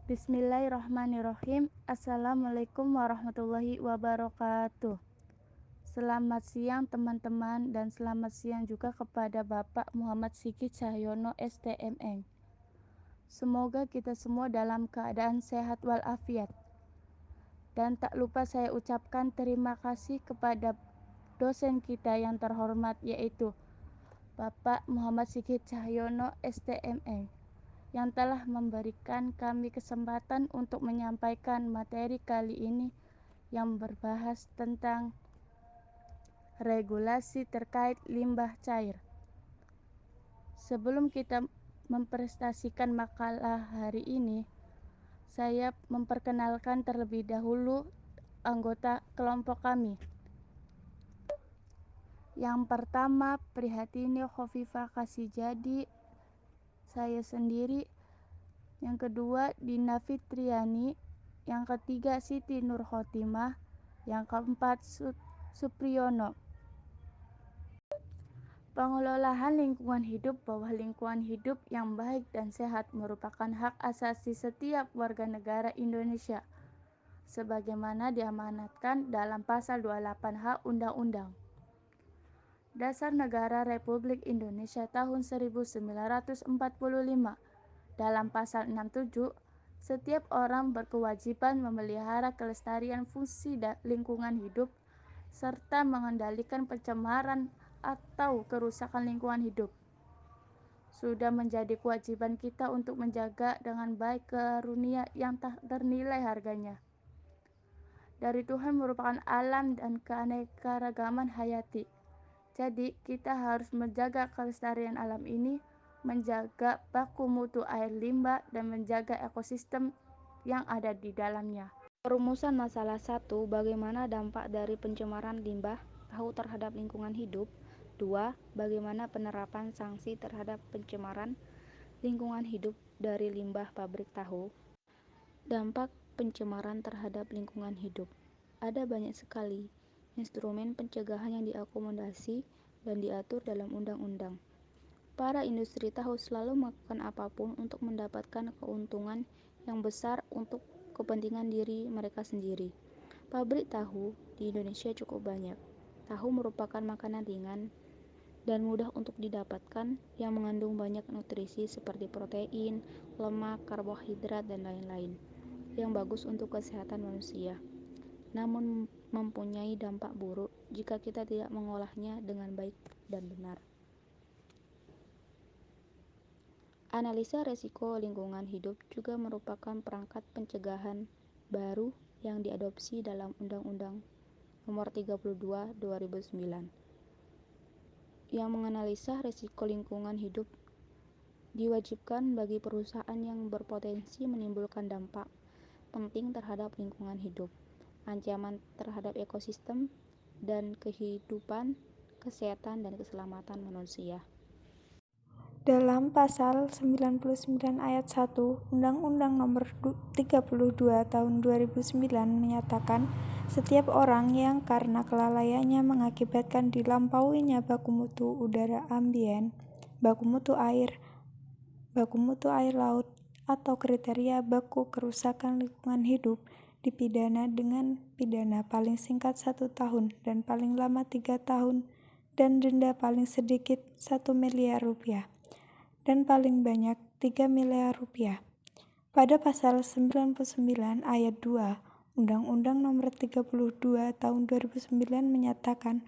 Bismillahirrahmanirrahim. Assalamualaikum warahmatullahi wabarakatuh. Selamat siang teman-teman dan selamat siang juga kepada Bapak Muhammad Sigit Cahyono STMM. Semoga kita semua dalam keadaan sehat walafiat. Dan tak lupa saya ucapkan terima kasih kepada dosen kita yang terhormat, yaitu Bapak Muhammad Sigit Cahyono STMM, yang telah memberikan kami kesempatan untuk menyampaikan materi kali ini yang berbahas tentang regulasi terkait limbah cair. Sebelum kita mempresentasikan makalah hari ini, saya memperkenalkan terlebih dahulu anggota kelompok kami. Yang pertama, Prihatini Khofifah Kasijadi, saya sendiri. Yang kedua, Dina Fitriani. Yang ketiga, Siti Nur Khotimah. Yang keempat, Supriyono. Pengelolaan lingkungan hidup bahwa lingkungan hidup yang baik dan sehat merupakan hak asasi setiap warga negara Indonesia, sebagaimana diamanatkan dalam Pasal 28H Undang-Undang Dasar Negara Republik Indonesia tahun 1945. Dalam Pasal 67, setiap orang berkewajiban memelihara kelestarian fungsi lingkungan hidup serta mengendalikan pencemaran atau kerusakan lingkungan hidup. Sudah menjadi kewajiban kita untuk menjaga dengan baik karunia yang tak ternilai harganya dari Tuhan merupakan alam dan keanekaragaman hayati. Jadi kita harus menjaga kelestarian alam ini, menjaga baku mutu air limbah, dan menjaga ekosistem yang ada di dalamnya. Perumusan masalah 1. Bagaimana dampak dari pencemaran limbah tahu terhadap lingkungan hidup? 2. Bagaimana penerapan sanksi terhadap pencemaran lingkungan hidup dari limbah pabrik tahu? Dampak pencemaran terhadap lingkungan hidup. Ada banyak sekali instrumen pencegahan yang diakomodasi dan diatur dalam undang-undang. Para industri tahu selalu melakukan apapun untuk mendapatkan keuntungan yang besar untuk kepentingan diri mereka sendiri. Pabrik tahu di Indonesia cukup banyak. Tahu merupakan makanan ringan dan mudah untuk didapatkan yang mengandung banyak nutrisi seperti protein, lemak, karbohidrat, dan lain-lain yang bagus untuk kesehatan manusia. Namun mempunyai dampak buruk jika kita tidak mengolahnya dengan baik dan benar. Analisa resiko lingkungan hidup juga merupakan perangkat pencegahan baru yang diadopsi dalam Undang-Undang Nomor 32 2009 yang menganalisa resiko lingkungan hidup. Diwajibkan bagi perusahaan yang berpotensi menimbulkan dampak penting terhadap lingkungan hidup, ancaman terhadap ekosistem, dan kehidupan, kesehatan, dan keselamatan manusia. Dalam Pasal 99 Ayat 1 Undang-Undang Nomor 32 Tahun 2009 menyatakan setiap orang yang karena kelalaiannya mengakibatkan dilampauinya baku mutu udara ambien, baku mutu air laut, atau kriteria baku kerusakan lingkungan hidup dipidana dengan pidana paling singkat 1 tahun dan paling lama 3 tahun dan denda paling sedikit 1 miliar rupiah dan paling banyak 3 miliar rupiah. Pada Pasal 99 Ayat 2 Undang-Undang Nomor 32 Tahun 2009 menyatakan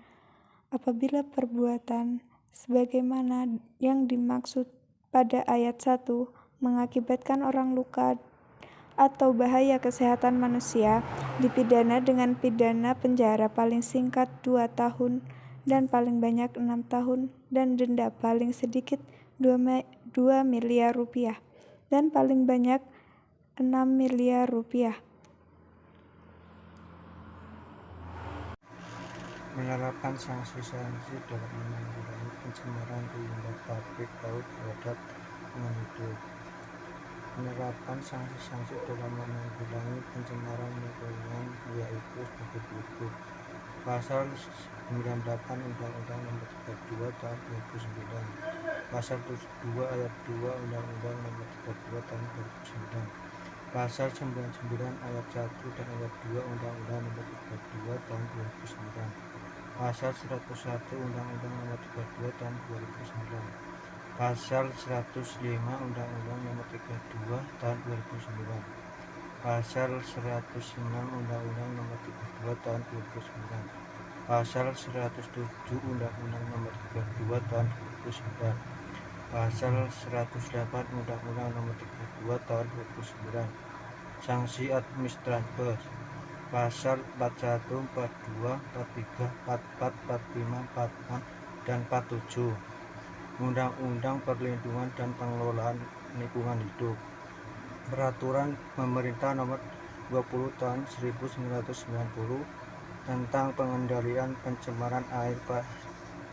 apabila perbuatan sebagaimana yang dimaksud pada ayat 1 mengakibatkan orang luka atau bahaya kesehatan manusia, dipidana dengan pidana penjara paling singkat 2 tahun dan paling banyak 6 tahun dan denda paling sedikit 2 miliar rupiah dan paling banyak 6 miliar rupiah. Menerapkan sanksi-sansi dalam menanggulangi pencemaran limbah pabrik tahu terhadap lingkungan hidup. Penerapan sanksi-sansi dalam menanggulangi pencemaran lingkungan yaitu sebagai berikut. Pasal 98 Undang-Undang Nomor 32 Tahun 2009, Pasal 72 Ayat 2 Undang-Undang Nomor 32 Tahun 2009, Pasal 99 ayat 1 dan ayat 2 Undang-Undang Nomor 32 Tahun 2009. Pasal 101 Undang-Undang Nomor 32 Tahun 2009. Pasal 105 Undang-Undang Nomor 32 Tahun 2009. Pasal 106 Undang-Undang Nomor 32 Tahun 2009. Pasal 107 Undang-Undang Nomor 32 Tahun 2009. Pasal 108 Undang-Undang Nomor 32 Tahun 2009. Sanksi administratif. Pasal 41, 42, 43, 44, 45, 46, dan 47 Undang-Undang Perlindungan dan Pengelolaan Lingkungan Hidup. Peraturan Pemerintah Nomor 20 Tahun 1990 tentang pengendalian pencemaran air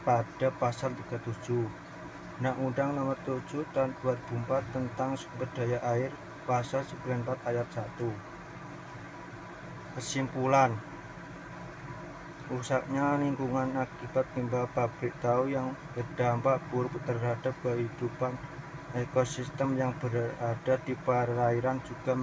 pada pasal 37. Undang-Undang Nomor 7 Tahun 2004 tentang sumber daya air pasal 94 ayat 1. Kesimpulan, rusaknya lingkungan akibat limbah pabrik tahu yang berdampak buruk terhadap kehidupan ekosistem yang berada di perairan juga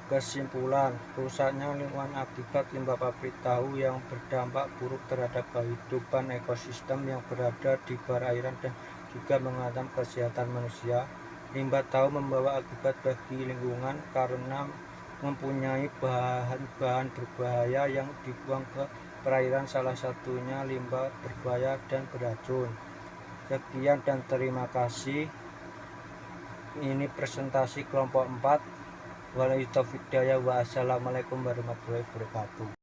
Kesimpulan, rusaknya lingkungan akibat limbah pabrik tahu yang berdampak buruk terhadap kehidupan ekosistem yang berada di perairan dan juga mengancam kesehatan manusia. Limbah tahu membawa akibat bagi lingkungan karena mempunyai bahan-bahan berbahaya yang dibuang ke perairan, salah satunya limbah berbahaya dan beracun. Sekian dan terima kasih. Ini presentasi kelompok 4. Wassalamualaikum warahmatullahi wabarakatuh.